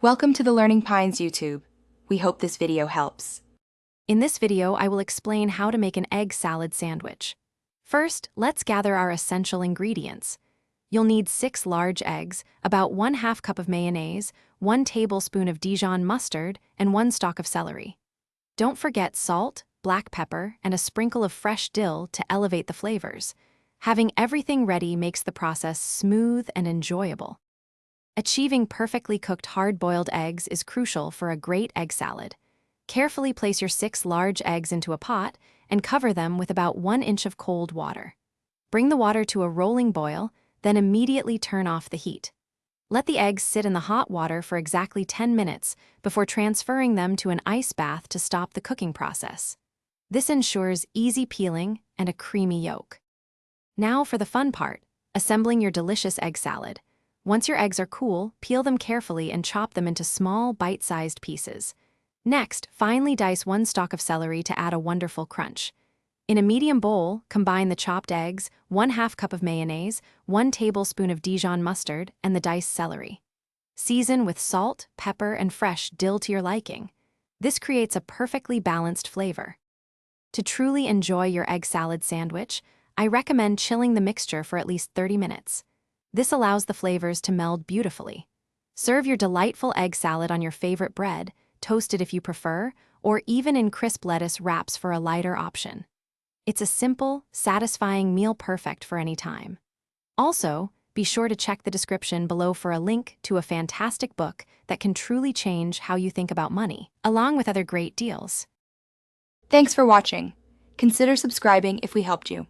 Welcome to the Learning Pines YouTube. We hope this video helps. In this video, I will explain how to make an egg salad sandwich. First, let's gather our essential ingredients. You'll need 6 large eggs, about 1/2 cup of mayonnaise, 1 tablespoon of Dijon mustard, and 1 stalk of celery. Don't forget salt, black pepper, and a sprinkle of fresh dill to elevate the flavors. Having everything ready makes the process smooth and enjoyable. Achieving perfectly cooked hard-boiled eggs is crucial for a great egg salad. Carefully place your 6 large eggs into a pot and cover them with about 1 inch of cold water. Bring the water to a rolling boil, then immediately turn off the heat. Let the eggs sit in the hot water for exactly 10 minutes before transferring them to an ice bath to stop the cooking process. This ensures easy peeling and a creamy yolk. Now for the fun part, assembling your delicious egg salad. Once your eggs are cool, peel them carefully and chop them into small, bite-sized pieces. Next, finely dice 1 stalk of celery to add a wonderful crunch. In a medium bowl, combine the chopped eggs, 1/2 cup of mayonnaise, 1 tablespoon of Dijon mustard, and the diced celery. Season with salt, pepper, and fresh dill to your liking. This creates a perfectly balanced flavor. To truly enjoy your egg salad sandwich, I recommend chilling the mixture for at least 30 minutes. This allows the flavors to meld beautifully. Serve your delightful egg salad on your favorite bread, toasted if you prefer, or even in crisp lettuce wraps for a lighter option. It's a simple, satisfying meal perfect for any time. Also, be sure to check the description below for a link to a fantastic book that can truly change how you think about money, along with other great deals. Thanks for watching. Consider subscribing if we helped you.